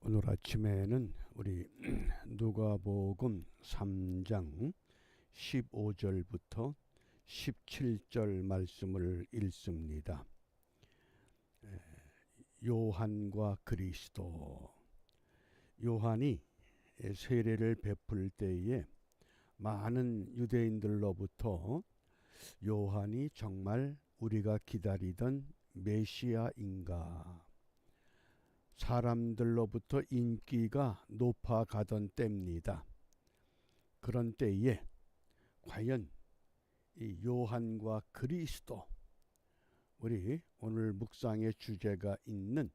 오늘 아침에는 우리 누가복음 3장 15절부터 17절 말씀을 읽습니다. 요한과 그리스도. 요한이 세례를 베풀 때에 많은 유대인들로부터 요한이 정말 우리가 기다리던 메시아인가, 사람들로부터 인기가 높아가던 때입니다. 그런 때에 과연 이 요한과 그리스도, 우리 오늘 묵상의 주제가 있는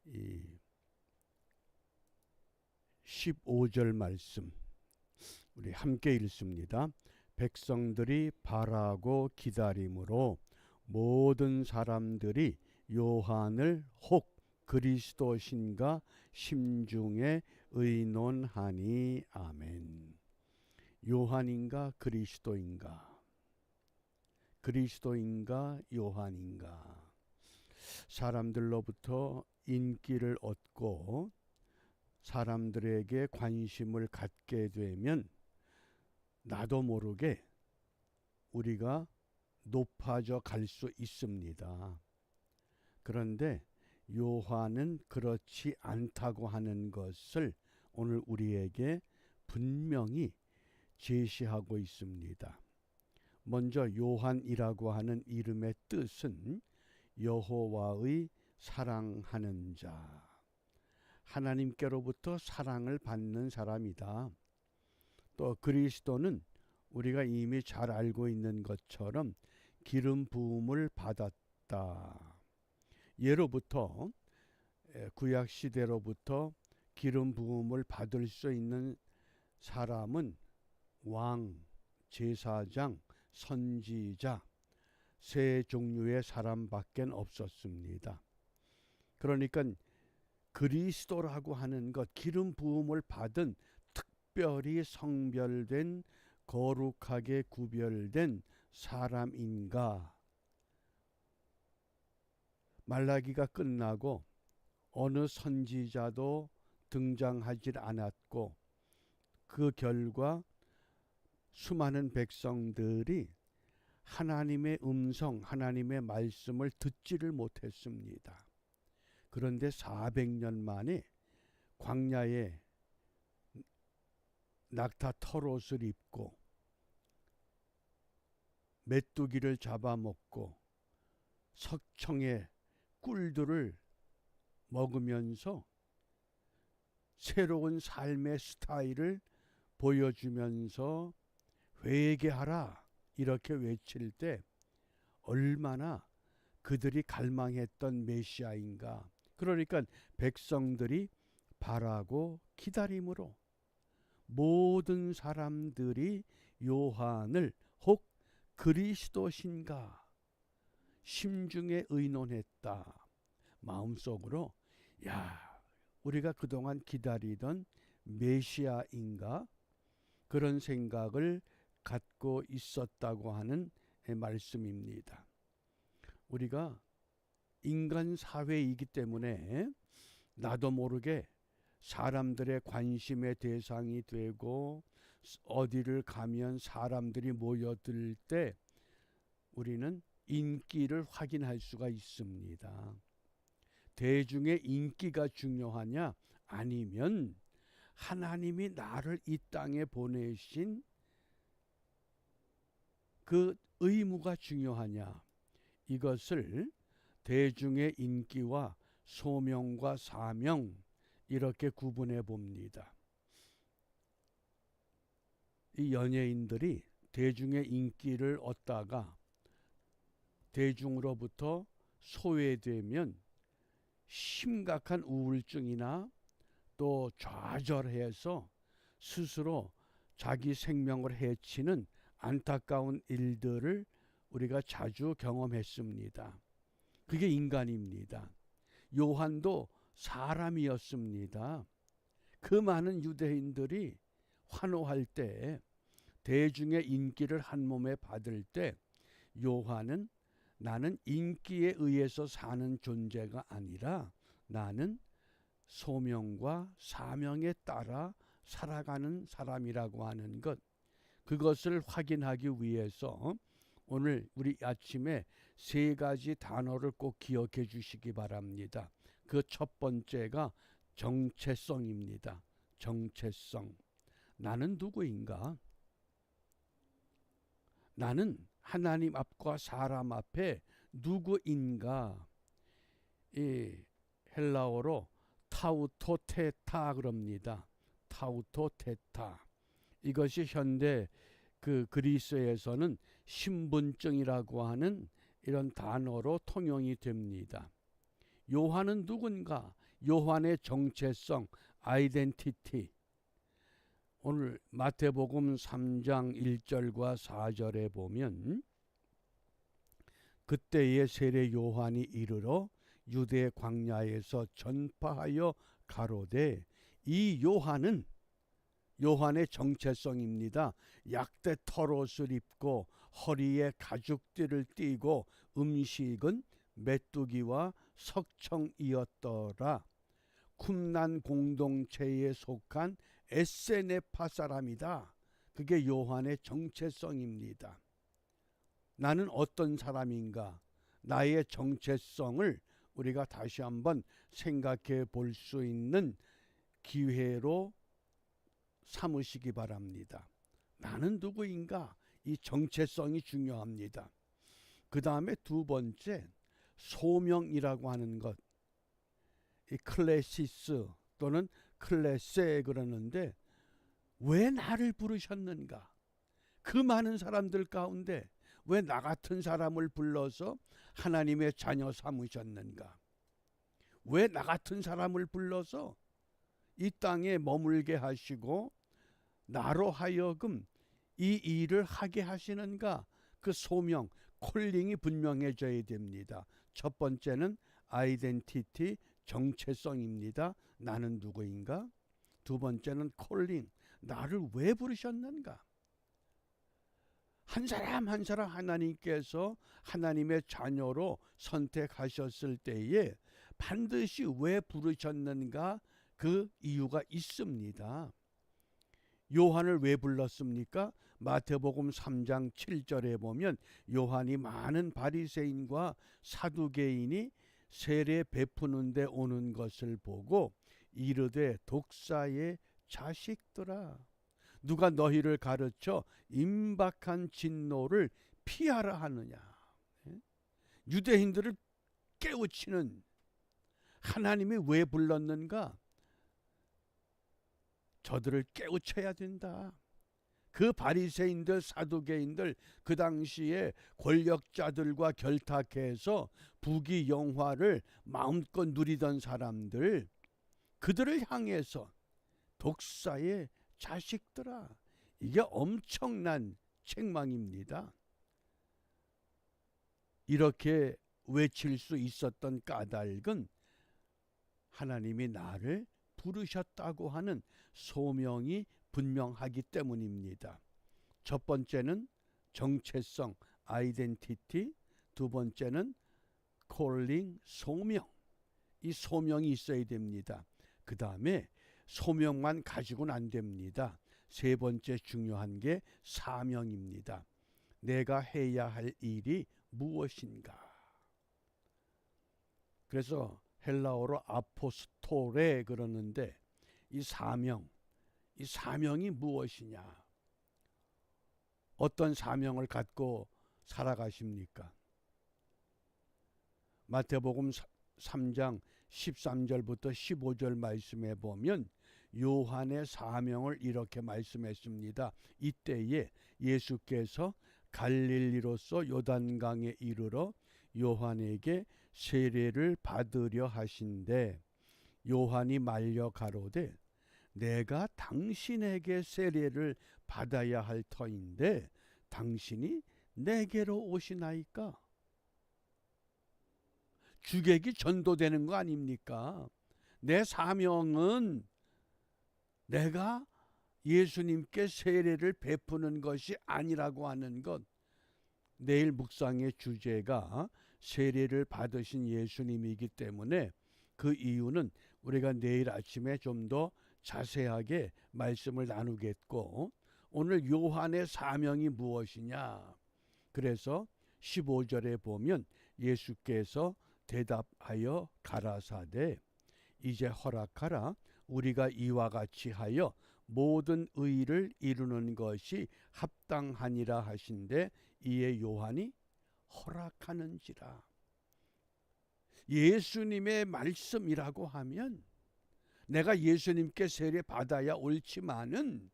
이 15절 말씀 우리 함께 읽습니다. 백성들이 바라고 기다림으로 모든 사람들이 요한을 혹 그리스도신가 심중에 의논하니. 아멘. 요한인가 그리스도인가? 그리스도인가 요한인가? 사람들로부터 인기를 얻고 사람들에게 관심을 갖게 되면 나도 모르게 우리가 높아져 갈 수 있습니다. 그런데 요한은 그렇지 않다고 하는 것을 오늘 우리에게 분명히 제시하고 있습니다. 먼저 요한이라고 하는 이름의 뜻은 여호와의 사랑하는 자, 하나님께로부터 사랑을 받는 사람이다. 또 그리스도는 우리가 이미 잘 알고 있는 것처럼 기름 부음을 받았다. 예로부터 구약 시대로부터 기름 부음을 받을 수 있는 사람은 왕, 제사장, 선지자, 세 종류의 사람밖에 없었습니다. 그러니까 그리스도라고 하는 것, 기름 부음을 받은 특별히 성별된, 거룩하게 구별된 사람인가? 말라기가 끝나고 어느 선지자도 등장하지 않았고, 그 결과 수많은 백성들이 하나님의 음성, 하나님의 말씀을 듣지를 못했습니다. 그런데 400년 만에 광야에 낙타 털옷을 입고 메뚜기를 잡아먹고 석청의 꿀들을 먹으면서 새로운 삶의 스타일을 보여주면서 회개하라 이렇게 외칠 때 얼마나 그들이 갈망했던 메시아인가. 그러니까 백성들이 바라고 기다림으로 모든 사람들이 요한을 혹 그리스도신가 심중에 의논했다. 마음속으로 우리가 그동안 기다리던 메시아인가 그런 생각을 갖고 있었다고 하는 말씀입니다. 우리가 인간 사회이기 때문에 나도 모르게 사람들의 관심의 대상이 되고 어디를 가면 사람들이 모여들 때 우리는 인기를 확인할 수가 있습니다. 대중의 인기가 중요하냐? 아니면 하나님이 나를 이 땅에 보내신 그 의무가 중요하냐? 이것을 대중의 인기와 소명과 사명 이렇게 구분해 봅니다. 이 연예인들이 대중의 인기를 얻다가 대중으로부터 소외되면 심각한 우울증이나 또 좌절해서 스스로 자기 생명을 해치는 안타까운 일들을 우리가 자주 경험했습니다. 그게 인간입니다. 요한도 사람이었습니다. 그 많은 유대인들이 환호할 때, 대중의 인기를 한 몸에 받을 때 요한은 나는 인기에 의해서 사는 존재가 아니라 나는 소명과 사명에 따라 살아가는 사람이라고 하는 것, 그것을 확인하기 위해서 오늘 우리 아침에 세 가지 단어를 꼭 기억해 주시기 바랍니다. 그 첫 번째가 정체성입니다. 정체성. 나는 누구인가? 나는 하나님 앞과 사람 앞에 누구인가? 이 헬라어로 타우토테타 그럽니다. 타우토테타. 이것이 현대 그 그리스에서는 신분증이라고 하는 이런 단어로 통용이 됩니다. 요한은 누군가? 요한의 정체성, 아이덴티티. 오늘 마태복음 3장 1절과 4절에 보면 그때에 세례 요한이 이르러 유대 광야에서 전파하여 가로되 이 요한은 요한의 정체성입니다. 약대 털옷을 입고 허리에 가죽띠를 띠고 음식은 메뚜기와 석청이었더라. 쿰난 공동체에 속한 에세네파 사람이다. 그게 요한의 정체성입니다. 나는 어떤 사람인가? 나의 정체성을 우리가 다시 한번 생각해 볼 수 있는 기회로 삼으시기 바랍니다. 나는 누구인가? 이 정체성이 중요합니다. 그 다음에 두 번째, 소명이라고 하는 것. 이 클레시스 또는 클레세 그러는데 왜 나를 부르셨는가? 그 많은 사람들 가운데 왜 나 같은 사람을 불러서 하나님의 자녀 삼으셨는가? 왜 나 같은 사람을 불러서 이 땅에 머물게 하시고 나로 하여금 이 일을 하게 하시는가? 그 소명, 콜링이 분명해져야 됩니다. 첫 번째는 아이덴티티, 정체성입니다. 나는 누구인가? 두 번째는 콜링, 나를 왜 부르셨는가? 한 사람 한 사람 하나님께서 하나님의 자녀로 선택하셨을 때에 반드시 왜 부르셨는가? 그 이유가 있습니다. 요한을 왜 불렀습니까? 마태복음 3장 7절에 보면 요한이 많은 바리새인과 사두개인이 세례 베푸는 데 오는 것을 보고 이르되 독사의 자식들아, 누가 너희를 가르쳐 임박한 진노를 피하라 하느냐. 유대인들을 깨우치는, 하나님이 왜 불렀는가? 저들을 깨우쳐야 된다. 그 바리새인들, 사두개인들, 그 당시에 권력자들과 결탁해서 부귀 영화를 마음껏 누리던 사람들, 그들을 향해서 독사의 자식들아, 이게 엄청난 책망입니다. 이렇게 외칠 수 있었던 까닭은 하나님이 나를 부르셨다고 하는 소명이 분명하기 때문입니다. 첫 번째는 정체성, 아이덴티티, 두 번째는 콜링, 소명. 이 소명이 있어야 됩니다. 그 다음에 소명만 가지고는 안 됩니다. 세 번째 중요한 게 사명입니다. 내가 해야 할 일이 무엇인가? 그래서 헬라어로 아포스토레 그러는데 이 사명이 무엇이냐? 어떤 사명을 갖고 살아가십니까? 마태복음 3장 13절부터 15절 말씀에 보면 요한의 사명을 이렇게 말씀했습니다. 이때에 예수께서 갈릴리로서 요단강에 이르러 요한에게 세례를 받으려 하신대 요한이 말려 가로되 내가 당신에게 세례를 받아야 할 터인데 당신이 내게로 오시나이까? 주객이 전도되는 거 아닙니까? 내 사명은 내가 예수님께 세례를 베푸는 것이 아니라고 하는 것. 내일 묵상의 주제가 세례를 받으신 예수님이기 때문에 그 이유는 우리가 내일 아침에 좀 더 자세하게 말씀을 나누겠고, 오늘 요한의 사명이 무엇이냐? 그래서 15절에 보면 예수께서 대답하여 가라사대 이제 허락하라. 우리가 이와 같이 하여 모든 의를 이루는 것이 합당하니라 하신대 이에 요한이 허락하는지라. 예수님의 말씀이라고 하면 내가 예수님께 세례 받아야 옳지만은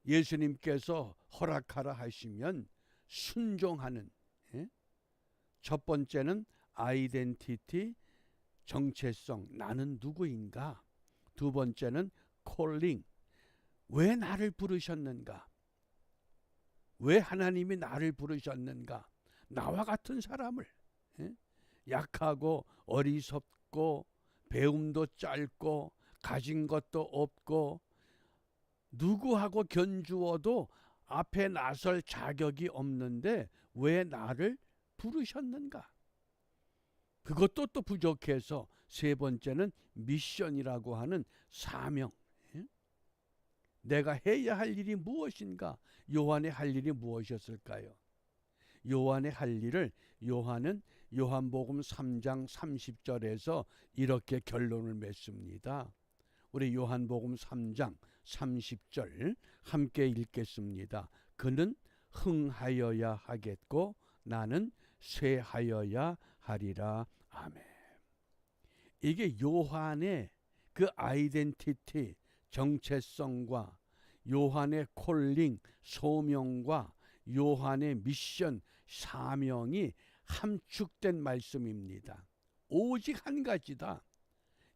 예수님께서 허락하라 하시면 순종하는, 첫 번째는 아이덴티티, 정체성, 나는 누구인가. 두 번째는 콜링, 왜 나를 부르셨는가, 왜 하나님이 나를 부르셨는가. 나와 같은 사람을, 약하고 어리석고 배움도 짧고 가진 것도 없고 누구하고 견주어도 앞에 나설 자격이 없는데 왜 나를 부르셨는가. 그것도 또 부족해서 세 번째는 미션이라고 하는 사명. 내가 해야 할 일이 무엇인가. 요한의 할 일이 무엇이었을까요? 요한의 할 일을 요한은 요한복음 3장 30절에서 이렇게 결론을 맺습니다. 우리 요한복음 3장 30절 함께 읽겠습니다. 그는 흥하여야 하겠고 나는 쇠하여야 하리라. 아멘. 이게 요한의 그 아이덴티티, 정체성과 요한의 콜링, 소명과 요한의 미션, 사명이 함축된 말씀입니다. 오직 한 가지다.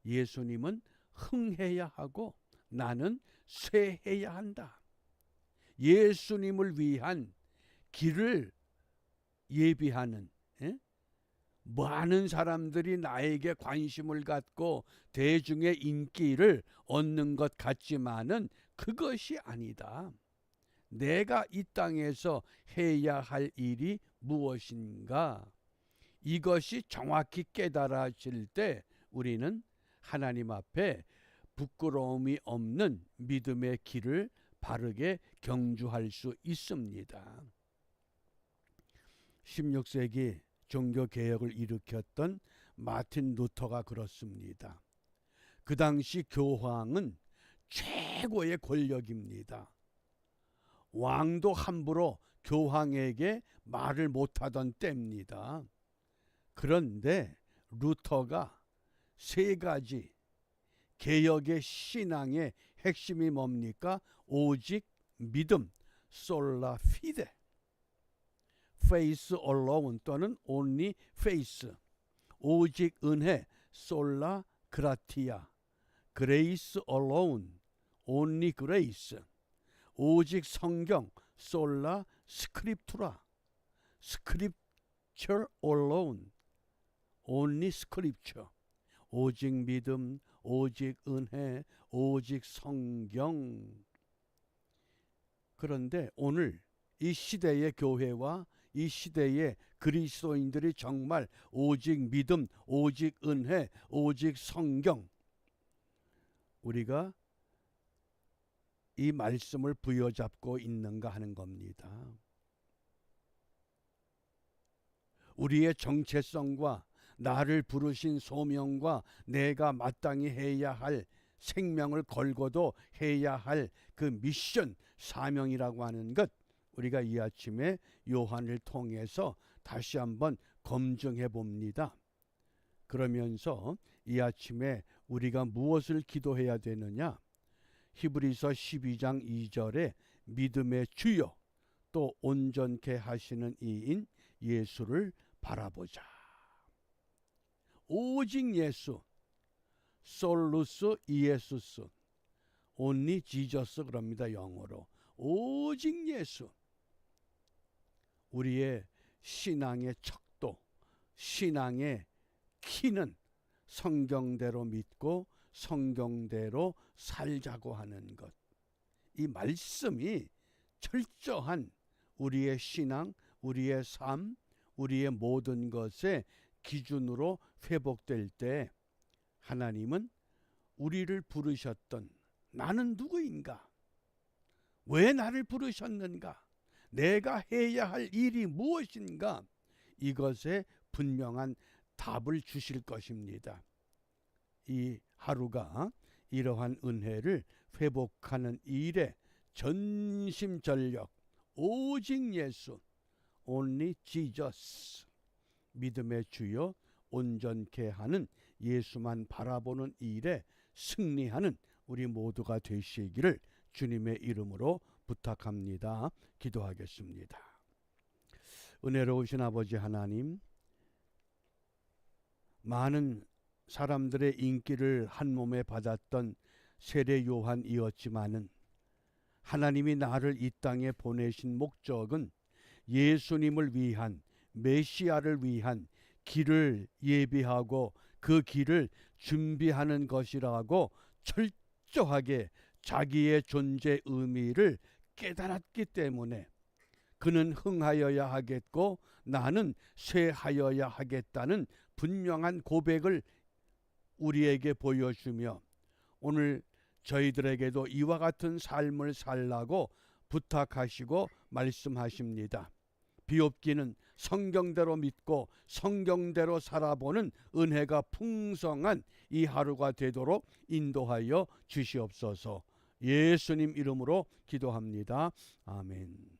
예수님은 흥해야 하고 나는 쇠해야 한다. 예수님을 위한 길을 예비하는, 많은 사람들이 나에게 관심을 갖고 대중의 인기를 얻는 것 같지만은 그것이 아니다. 내가 이 땅에서 해야 할 일이 무엇인가. 이것이 정확히 깨달아질 때 우리는 하나님 앞에 부끄러움이 없는 믿음의 길을 바르게 경주할 수 있습니다. 16세기 종교개혁을 일으켰던 마틴 루터가 그렇습니다. 그 당시 교황은 최고의 권력입니다. 왕도 함부로 교황에게 말을 못하던 때입니다. 그런데 루터가 세 가지 개혁의 신앙의 핵심이 뭡니까? 오직 믿음, 솔라 피데, faith alone 또는 only faith, 오직 은혜, 솔라 그라티아, grace alone, only grace, 오직 성경, 솔라 스크립투라, scripture alone, only scripture, 오직 믿음, 오직 은혜, 오직 성경. 그런데 오늘 이 시대의 교회와 이 시대의 그리스도인들이 정말 오직 믿음, 오직 은혜, 오직 성경, 우리가 이 말씀을 부여잡고 있는가 하는 겁니다. 우리의 정체성과 나를 부르신 소명과 내가 마땅히 해야 할 생명을 걸고도 해야 할 그 미션, 사명이라고 하는 것, 우리가 이 아침에 요한을 통해서 다시 한번 검증해 봅니다. 그러면서 이 아침에 우리가 무엇을 기도해야 되느냐? 히브리서 12장 2절에 믿음의 주요 또 온전케 하시는 이인 예수를 바라보자. 오직 예수, 솔루스 이에수스, 온리 지저스 그럽니다. 영어로. 오직 예수. 우리의 신앙의 척도, 신앙의 키는 성경대로 믿고 성경대로 살자고 하는 것. 이 말씀이 철저한 우리의 신앙, 우리의 삶, 우리의 모든 것의 기준으로 회복될 때 하나님은 우리를 부르셨던 나는 누구인가? 왜 나를 부르셨는가? 내가 해야 할 일이 무엇인가? 이것에 분명한 답을 주실 것입니다. 이 하루가 이러한 은혜를 회복하는 일에 전심전력 오직 예수 only Jesus 믿음의 주여 온전케 하는 예수만 바라보는 일에 승리하는 우리 모두가 되시기를 주님의 이름으로 부탁합니다. 기도하겠습니다. 은혜로우신 아버지 하나님, 많은 사람들의 인기를 한 몸에 받았던 세례 요한이었지만은 하나님이 나를 이 땅에 보내신 목적은 예수님을 위한, 메시아를 위한 길을 예비하고 그 길을 준비하는 것이라고 철저하게 자기의 존재 의미를 깨달았기 때문에 그는 흥하여야 하겠고 나는 쇠하여야 하겠다는 분명한 고백을 우리에게 보여주며 오늘 저희들에게도 이와 같은 삶을 살라고 부탁하시고 말씀하십니다. 비옵기는 성경대로 믿고 성경대로 살아보는 은혜가 풍성한 이 하루가 되도록 인도하여 주시옵소서. 예수님 이름으로 기도합니다. 아멘.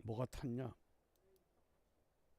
뭐가 탔냐?